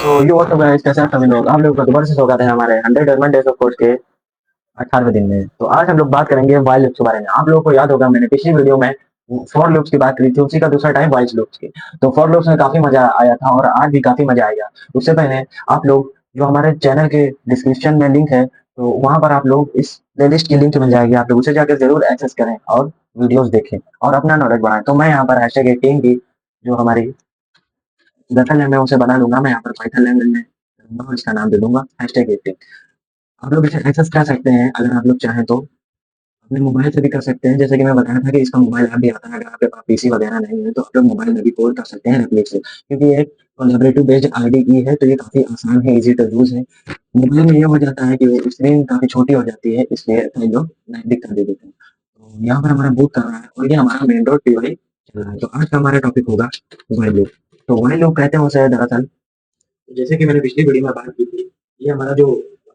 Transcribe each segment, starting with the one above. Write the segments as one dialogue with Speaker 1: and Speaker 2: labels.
Speaker 1: तो ये WhatsApp guys, कैसे हैं सभी लोग? आप लोगों का दोबारा से स्वागत है हमारे 100 अर्बन डेज ऑफ कोर्स के 18वें दिन में। तो आज हम लोग बात करेंगे व्हाइल लूप्स के बारे में। आप लोगों को याद होगा, मैंने पिछली वीडियो में फॉर लूप्स की बात करी थी, उसी का दूसरा टाइप व्हाइल लूप्स की। तो फॉर लूप्स में काफी मजा आया था और आज भी काफी मजा आएगा। उससे पहले आप लोग जो हमारे चैनल के डिस्क्रिप्शन में लिंक है, तो वहां पर आप लोग इस प्लेलिस्ट की लिंक मिल जाएगी, आप लोग उसे जाकर जरूर एक्सेस करें और वीडियोस देखें और अपना नॉलेज बढ़ाएं। तो मैं यहाँ पर हैशटैग 18 की जो हमारी गठन है मैं उसे बना लूंगा। मैं यहाँ पर पाइथन लैंग्वेज में करूंगा और इसका नाम दे दूंगा हैशटैग 18। आप लोग इसे एक्सेस कर सकते हैं अगर आप लोग चाहें तो अपने मोबाइल से भी कर सकते हैं। जैसे कि मैं बताया था कि इसका मोबाइल ऐप भी आता है। अगर आपके पास पीसी वगैरह नहीं है तो आप लोग मोबाइल में भी कोड कर सकते हैं रेप्लिक से, क्योंकि ये एक कोलैबोरेटिव बेस्ड आईडी की है, तो ये काफी आसान है, इजी टू यूज है। मोबाइल में ये हो जाता है कि स्क्रीन काफी छोटी हो जाती है, इसलिए कई लोग दिक्कत दे देते हैं। तो यहाँ पर हमारा बूट कर रहा है और ये हमारा मेन डॉट पीवाई चल रहा है। तो आज का हमारा टॉपिक होगा व्हाइल लूप। तो व्हाइल लूप कहते हैं उसे दरअसल, जैसे कि मैंने पिछली वीडियो में बात की थी, ये हमारा जो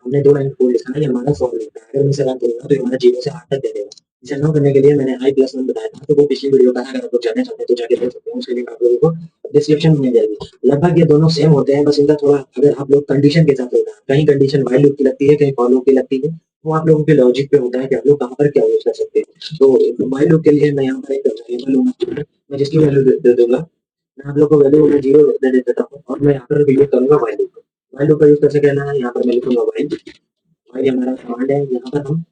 Speaker 1: हमने 2 लाइन कोड लिखा है, ये हमारा फॉर लूप है। अगर मैं इसे रन करूँगा तो ये हमारा 0 से 8 तक दे देगा। इसे रन करने के लिए मैंने i+1 बताया था, तो वो पिछली वीडियो का है। अगर आप लोग जानना चाहते हैं तो जाके देख सकते हैं, उसकी लिंक आप लोगों को डिस्क्रिप्शन में मिल जाएगी। लगभग ये दोनों सेम होते हैं, बस इनका थोड़ा अगर आप लोग कंडीशन के साथ होता है, कहीं कंडीशन व्हाइल लूप की लगती है, कहीं फॉर लूप की लगती है। वो आप लोगों के लॉजिक पे होता है कि आप लोग कहाँ पर क्या यूज़ कर सकते हैं। तो व्हाइल लूप के लिए मैं यहाँ पर एक वेरिएबल लूँगा, मैं जिसकी वैल्यू दे दूँगा। मैं आप लोग को वैल्यू में 0 दे देता हूँ और मैं यहाँ पर यूज़ करूँगा व्हाइल लूप। व्हाइल लूप का यूज़ कैसे करना है, यहाँ पर मैं लिखूँगा व्हाइल। व्हाइल हमारा कमांड है, यहाँ पर हम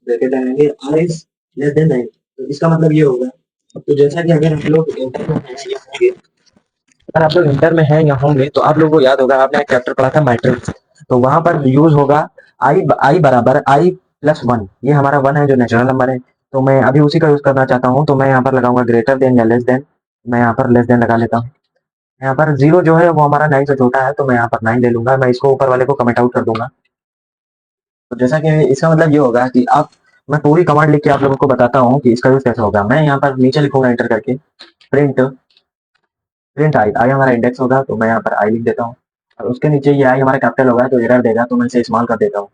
Speaker 1: ब्रैकेट लगाएँगे r इज़ लेस देन 9। तो इसका मतलब ये होगा, तो जैसा कि अगर हम लोग इंटर में हैं या होंगे, अगर आप लोग इंटर में हैं या होंगे तो आप लोगों को याद होगा, आपने एक चैप्टर पढ़ा था मैट्रिक्स। तो वहाँ पर यूज़ होगा i बराबर i+1। ये हमारा 1 है जो नेचुरल नंबर है। तो मैं अभी उसी का यूज़ करना चाहता हूँ, तो मैं यहाँ पर लगाऊँगा ग्रेटर देन या लेस देन। मैं यहाँ पर लेस देन लगा लेता हूँ। यहाँ पर 0 जो है वो हमारा 9 से छोटा है, तो मैं यहाँ पर 9 ले लूँगा। मैं इसको ऊपर वाले को कमेंट आउट कर दूँगा। तो जैसा कि इसका मतलब ये होगा कि आप, मैं पूरी कमांड लिख के आप लोगों को बताता हूँ कि इसका यूज़ कैसे होगा। मैं यहाँ पर नीचे लिखूँगा एंटर करके प्रिंट प्रिंट आई हमारा इंडेक्स होगा, तो मैं यहाँ पर आई लिख देता हूँ और उसके नीचे ये आई हमारा कैपिटल होगा तो एरर देगा, तो मैं इसे स्मॉल कर देता हूँ।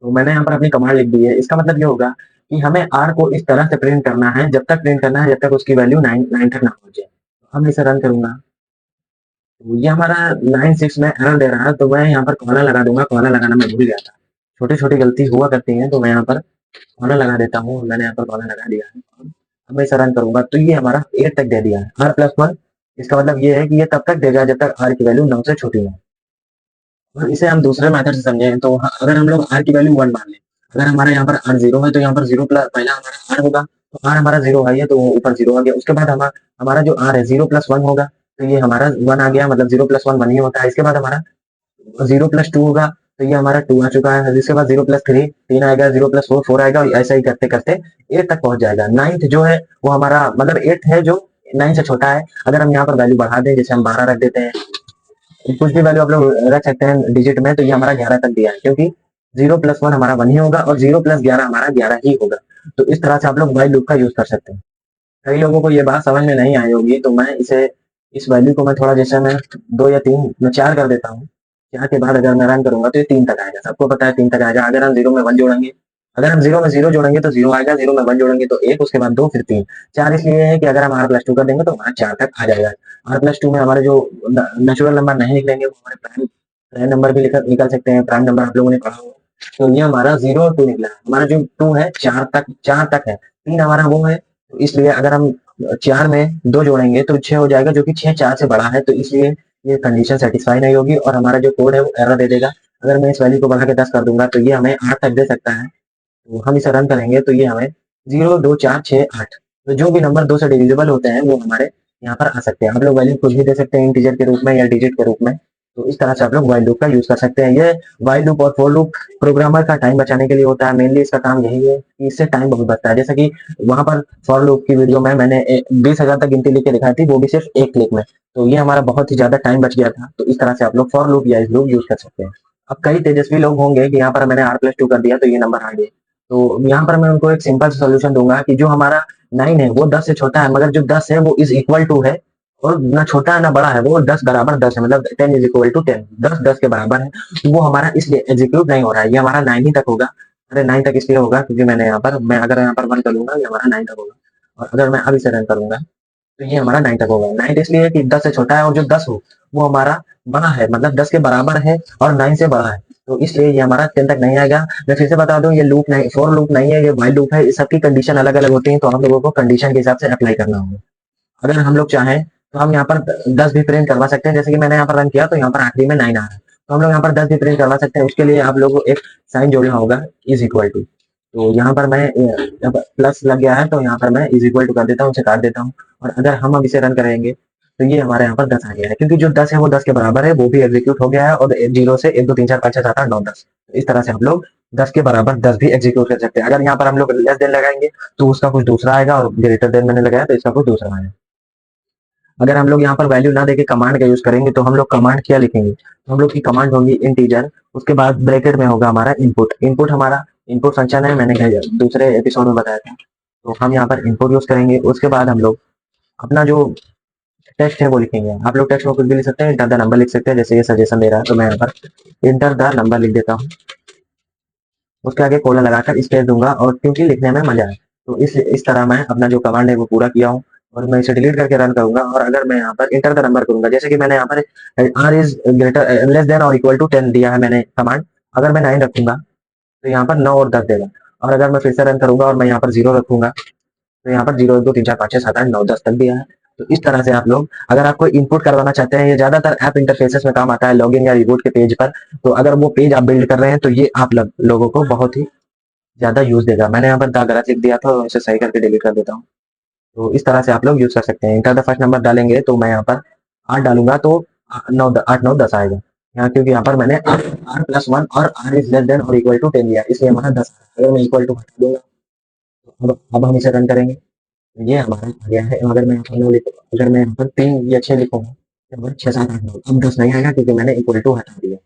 Speaker 1: तो मैंने यहाँ पर अपनी कमांड लिख दी है। इसका मतलब ये होगा कि हमें आर को इस तरह से प्रिंट करना है, जब तक प्रिंट करना है जब तक उसकी वैल्यू 9 तक ना पहुंचे। तो हम इसे रन करूंगा, तो ये हमारा 9 6 में एरर दे रहा है, तो मैं यहाँ पर कॉलन लगा दूंगा। कॉलन लगाना मैं भूल गया था, छोटी छोटी गलती हुआ करती है, तो मैं यहाँ पर कॉलन लगा देता हूँ। मैंने यहाँ पर कॉलन लगा दिया है। अब मैं इसे रन करूंगा तो ये हमारा 8 तक दे दिया है, r+1। इसका मतलब ये है कि ये तब तक देगा जब तक r की वैल्यू 9 से छोटी है। और इसे हम दूसरे मेथड से समझें तो अगर हम लोग r की वैल्यू 1 मान लें, अगर हमारे यहाँ पर r 0 है तो यहाँ पर 0 प्लस पहला हमारा r होगा, तो r हमारा 0 है तो वो ऊपर 0 आ गया। उसके बाद हमारा जो r है 0+1 होगा, तो ये हमारा 1 आ गया, मतलब 0+1 1 ही होता है। इसके बाद हमारा 0+2 होगा, तो ये हमारा 2 आ चुका है। इसके बाद 0+3 3 आएगा, 0+4 4 आएगा, और ऐसा ही करते करते 8 तक पहुंच जाएगा। 9th जो है वो हमारा मतलब 8 है जो 9 से छोटा है। अगर हम यहाँ पर वैल्यू बढ़ा दें, जैसे हम 12 रख देते हैं, कुछ भी वैल्यू आप लोग रख सकते हैं डिजिट में, तो ये हमारा 11 तक दिया है, क्योंकि 0+1 हमारा 1 ही होगा और 0+11 हमारा 11 ही होगा। तो इस तरह से आप लोग व्हाइल लूप का यूज कर सकते हैं। कई लोगों को ये बात समझ में नहीं आई होगी, तो मैं इसे इस वैल्यू को मैं थोड़ा, जैसे मैं 2 या 3 मैं 4 कर देता हूँ। 4 के बाद अगर मैं रन करूंगा तो ये 3 तक आएगा। सबको पता है 3 तक आएगा। अगर हम 0 में 1 जोड़ेंगे, अगर हम 0 में 0 जोड़ेंगे तो 0 आएगा, 0 में 1 जोड़ेंगे तो 1, उसके बाद 2, फिर 3। 4 इसलिए है कि अगर हम r+2 कर देंगे तो हमारा 4 तक आ जाएगा। r+2 में हमारे जो नेचुरल नंबर नहीं निकलेंगे वो हमारे प्राइम प्राइम नंबर भी निकल सकते हैं। प्राइम नंबर आप लोगों ने पढ़ा होगा। तो ये हमारा 0 और 2 निकला है। हमारा जो 2 है 4 तक है, 3 हमारा वो है। तो इसलिए अगर हम 4 में 2 जोड़ेंगे तो 6 हो जाएगा, जो कि 6 4 से बड़ा है। तो इसलिए ये कंडीशन सेटिस्फाई नहीं होगी और हमारा जो कोड है वो एरर दे देगा। अगर मैं इस वैल्यू को बढ़ा के 10 कर दूंगा तो ये हमें 8 तक दे सकता है। तो हम इसे रन करेंगे तो ये हमें 0 2 4 6 8, तो जो भी नंबर 2 से डिविजिबल होते हैं वो हमारे यहाँ पर आ सकते हैं। आप लोग वैल्यू कुछ भी दे सकते हैं, इंटीजर के रूप में या डिजिट के रूप में। तो इस तरह से आप लोग व्हाइल लूप का यूज कर सकते हैं। ये व्हाइल लूप और फॉर लूप प्रोग्रामर का टाइम बचाने के लिए होता है। मेनली इसका काम यही है कि इससे टाइम बहुत बचता है। जैसे कि वहां पर फॉर लूप की वीडियो में मैंने 20,000 तक गिनती लिख के दिखाई थी, वो भी सिर्फ एक क्लिक में। तो ये हमारा बहुत ही ज्यादा टाइम बच गया था। तो इस तरह से आप लोग फॉर लूप या इस लूप यूज कर सकते हैं। अब कई तेजस्वी लोग होंगे कि यहाँ पर मैंने r+2 कर दिया तो ये नंबर आ गए। तो यहाँ पर मैं उनको एक सिंपल सोल्यूशन दूंगा कि जो हमारा 9 है वो 10 से छोटा है, मगर जो 10 है वो इज इक्वल टू है, और ना छोटा है ना बड़ा है, वो 10 बराबर 10 है, मतलब 10 इज इक्वल टू 10, 10 10 के बराबर है। तो वो हमारा इसलिए एग्जीक्यूट नहीं हो रहा है, ये हमारा 9 ही तक होगा। अरे 9 तक इसलिए होगा क्योंकि मैं अगर यहाँ पर 1 करूंगा ये हमारा 9 तक होगा। और अगर मैं अब इसे रन करूंगा तो ये हमारा 9 तक होगा। 9 इसलिए कि 10 से छोटा है और जो 10 हो वो हमारा बड़ा है, मतलब 10 के बराबर है और 9 से बड़ा है, तो इसलिए ये हमारा 10 तक नहीं आएगा। मैं फिर से बता दूं, ये लूप नहीं, फॉर लूप नहीं है, ये व्हाइल लूप है। इस सबकी कंडीशन अलग अलग होती है, तो हम लोगों को कंडीशन के हिसाब से अप्लाई करना होगा। अगर हम लोग चाहें तो हम यहाँ पर 10 भी प्रिंट करवा सकते हैं, जैसे कि मैंने यहाँ पर रन किया तो यहाँ पर आखिरी में 9 आ रहा है, तो हम लोग यहाँ पर 10 भी प्रिंट करवा सकते हैं। उसके लिए आप लोगों को एक साइन जोड़ना होगा, इज इक्वल टू। तो यहाँ पर मैं जब प्लस लग गया है तो यहाँ पर मैं इज इक्वल टू कर देता हूँ, इसे काट देता हूँ। और अगर हम अब इसे रन करेंगे तो ये हमारे यहाँ पर 10 आ गया है, क्योंकि जो 10 है वो 10 के बराबर है, वो भी एग्जीक्यूट हो गया है। और 0 से 1 2 3 4 5 6 7 8 9 10, इस तरह से हम लोग 10 के बराबर 10 भी एग्जीक्यूट कर सकते हैं। अगर यहाँ पर हम लोग लेस देन लगाएंगे तो उसका कुछ दूसरा आएगा, और ग्रेटर देन मैंने लगाया तो इसका कुछ दूसरा आएगा। अगर हम लोग यहाँ पर वैल्यू ना देके कमांड का यूज करेंगे तो हम लोग कमांड क्या लिखेंगे, तो हम लोग की कमांड होगी इंटीजर, उसके बाद ब्रैकेट में होगा हमारा इनपुट। इनपुट हमारा इनपुट फंक्शन है, मैंने दूसरे एपिसोड में बताया था। तो हम यहाँ पर इनपुट यूज करेंगे। उसके बाद हम लोग अपना जो टेक्स्ट है वो लिखेंगे। आप लोग टेक्स्ट में कुछ भी लिख सकते हैं, इंटर द नंबर लिख सकते हैं, जैसे ये सजेशन दे रहा है तो मैं यहाँ पर इंटर द नंबर लिख देता हूँ। उसके आगे कोलन लगाकर स्पेस दूंगा, और क्योंकि लिखने में मजा है तो इस तरह मैं अपना जो कमांड है वो पूरा किया हूँ। और मैं इसे डिलीट करके रन करूंगा, और अगर मैं यहाँ पर इंटर द नंबर करूंगा, जैसे कि मैंने यहाँ पर R is greater less than और इक्वल टू 10 दिया है मैंने कमांड, अगर मैं 9 रखूंगा तो यहाँ पर 9 और 10 देगा। और अगर मैं फिर से रन करूंगा और मैं यहाँ पर 0 रखूंगा तो यहाँ पर 0 1 2 3 4 5 6 7 8 9 10 तक दिया है। तो इस तरह से आप लोग, अगर आप कोई इनपुट करवाना चाहते हैं, ये ज्यादातर ऐप इंटरफेसेस में काम आता है, लॉगिन या रिबूट के पेज पर। तो अगर वो पेज आप बिल्ड कर रहे हैं तो ये आप लोगों को बहुत ही ज्यादा यूज देगा। मैंने यहाँ पर द गलत लिख दिया था, इसे सही करके डिलीट कर देता हूँ। तो इस तरह से आप लोग यूज कर सकते हैं। इंटर द फर्स्ट नंबर डालेंगे तो मैं यहाँ पर 8 डालूंगा तो 8 9 10 आएगा यहाँ, क्योंकि यहाँ पर मैंने आर प्लस 1 और आर इज लेस देन और इक्वल टू 10 दिया, इसलिए हमारा 10 आया। अगर मैं इक्वल टू हटा दूंगा तो अब हम इसे रन करेंगे तो ये हमारा आ गया है। अगर मैं यहाँ पर 9 लिखूँ, अगर मैं यहाँ पर 3 या 6 लिखूंगा तो हमारा 6 7 8 9, अब 10 नहीं आएगा क्योंकि मैंने इक्वल टू हटा दिया।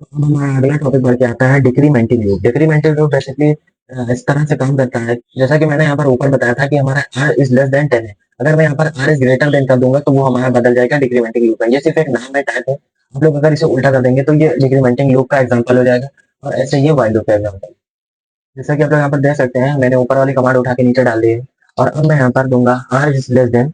Speaker 1: तो अब हमारा अगला टॉपिक बढ़ के आता है decrementing loop. Decrementing loop basically इस तरह से काम करता है, जैसा कि मैंने यहाँ पर ऊपर बताया था कि हमारा r इज लेस देन 10 है। अगर मैं यहाँ पर r इज ग्रेटर देन कर दूंगा तो वो हमारा बदल जाएगा डिक्रीमेंटिंग लूप में। ये सिर्फ एक नाम है, टाइप है। आप लोग अगर इसे उल्टा कर देंगे तो ये डिक्रीमेंटिंग लूप का एग्जाम्पल हो जाएगा, और ऐसे ये व्हाइल लूप का एग्जाम्पल। जैसा कि आप लोग यहाँ पर देख सकते हैं, मैंने ऊपर वाली कमांड उठा के नीचे डाल दी है। और अब मैं यहाँ पर दूंगा r इज लेस देन,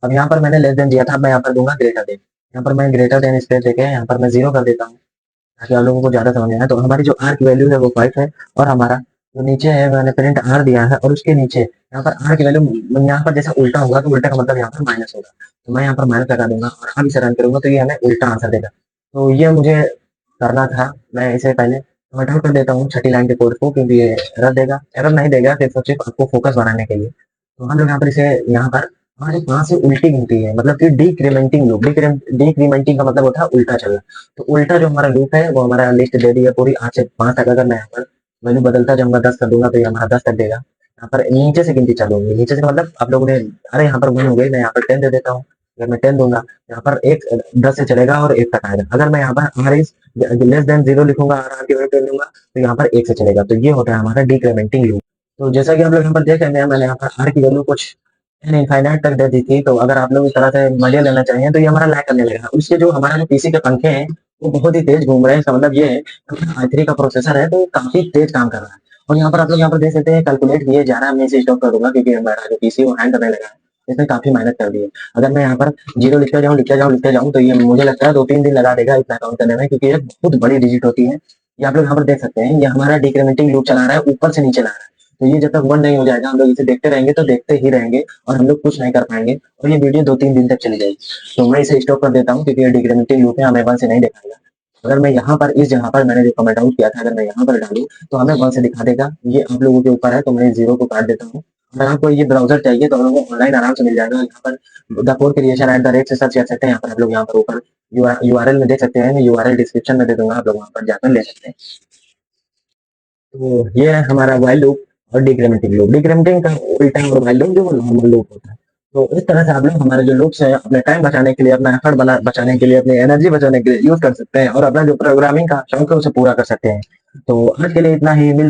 Speaker 1: अब यहाँ पर मैंने लेस देन दिया था, अब मैं यहाँ पर दूंगा ग्रेटर देन। यहाँ पर मैं ग्रेटर देन स्पेस देके यहाँ पर मैं 0 कर देता हूँ ताकि आप लोगों को ज्यादा समझ में आए। तो हमारी जो आर की वैल्यू है वो 5 है, और हमारा जो नीचे है मैंने प्रिंट आर दिया है, और उसके नीचे यहाँ पर आर की वैल्यू यहाँ पर जैसा उल्टा होगा तो उल्टा का मतलब यहाँ पर माइनस होगा, तो मैं यहाँ पर माइनस लगा दूंगा और अब इसे रन करूंगा तो ये हमें उल्टा आंसर देगा। तो ये मुझे करना था, मैं इसे पहले नोट आउट कर देता हूँ छठी लाइन के कोड को, क्योंकि ये एरर देगा, एरर नहीं देगा, सिर्फ आपको फोकस बनाने के लिए। तो हम लोग यहाँ पर इसे यहाँ पर हमारे 5 से उल्टी गिनती है, मतलब कि डिक्रीमेंटिंग लूप। डिक्रीमेंटिंग का मतलब होता है उल्टा चलना। तो उल्टा जो हमारा लूप है वो हमारा लिस्ट दे दी है पूरी 8 से 5 तक। अगर मैं यहाँ पर वैल्यू बदलता जाऊंगा 10 कर दूंगा तो ये हमारा 10 तक देगा। यहाँ पर नीचे से गिनती चालू होगी, नीचे से मतलब आप लोगों ने, अरे यहाँ पर 1 हो गई, मैं यहाँ पर 10 दे देता हूँ। अगर मैं 10 दूंगा यहाँ पर एक 10 से चलेगा और 1 तक आएगा। अगर मैं यहाँ पर आर इज लेस देन 0 लिखूंगा और आर की वैल्यू 10 दूंगा तो यहाँ पर 1 से चलेगा। तो ये होता है हमारा डिक्रीमेंटिंग लूप। तो जैसा कि आप लोग यहाँ पर देख रहे हैं, मैंने यहाँ पर आर की वैल्यू कुछ इनफाइनाइट तक दे दी थी। तो अगर आप लोग इस तरह से मजे लेना चाहिए तो ये हमारा लैग करने लगेगा। उसके जो हमारा जो पीसी के पंखे हैं वो बहुत ही तेज घूम रहे हैं, इसका मतलब ये है i3 का प्रोसेसर है तो वो काफी तेज काम कर रहा है। और यहाँ पर आप लोग यहाँ पर देख सकते हैं कैलकुलेट किए जा रहा है, मैं इसे स्टॉप कर दूंगा क्योंकि हमारा जो पीसी वो हैंग करने लगा है, इसने काफी मेहनत कर दी है। अगर मैं यहाँ पर 0 लिखते जाऊँ तो ये मुझे लगता है 2 3 दिन लगा देगा इतना काउंट करने में, क्योंकि ये बहुत बड़ी डिजिट होती है। ये आप लोग यहाँ पर देख सकते हैं, ये हमारा डिक्रीमेंटिंग लूप चला रहा है, ऊपर से नीचे ला रहा है। तो ये जब तक 1 नहीं हो जाएगा हम लोग इसे देखते रहेंगे, तो देखते ही रहेंगे और हम लोग कुछ नहीं कर पाएंगे, और ये वीडियो 2 3 दिन तक चली जाएगी। तो मैं इसे स्टॉप कर देता हूँ क्योंकि ये डिक्रीमेंटिंग लूप है, हमें 1 से नहीं दिखाएगा। अगर मैं यहाँ पर इस जगह पर मैंने जो कमेंट आउट किया था अगर मैं यहाँ पर डालूँ तो हमें 1 से दिखा देगा। ये आप लोगों के ऊपर है, तो मैं 0 को काट देता हूँ। अगर आपको ये ब्राउजर चाहिए तो आप लोगों को ऑनलाइन आराम से मिल जाएगा। यहाँ पर द कोड क्रिएशन @ से सर्च कर सकते हैं। यहाँ पर आप लोग यहाँ पर ऊपर यूआरएल में देख सकते हैं, मैं यूआरएल डिस्क्रिप्शन में दे दूंगा, आप लोग वहाँ पर जाकर ले सकते हैं। तो ये है हमारा व्हाइल लूप और डिक्रीमेंटिंग लूप। डिक्रीमेंटिंग का उल्टा और व्हाइल लूप जो नॉर्मल लूप होता है। तो इस तरह से आप लोग हमारे जो लूप्स है अपने टाइम बचाने के लिए, अपना एफर्ट बचाने के लिए, अपनी एनर्जी बचाने के लिए यूज कर सकते हैं, और अपना जो प्रोग्रामिंग का शौक है उसे पूरा कर सकते हैं। तो आज के लिए इतना ही। मिल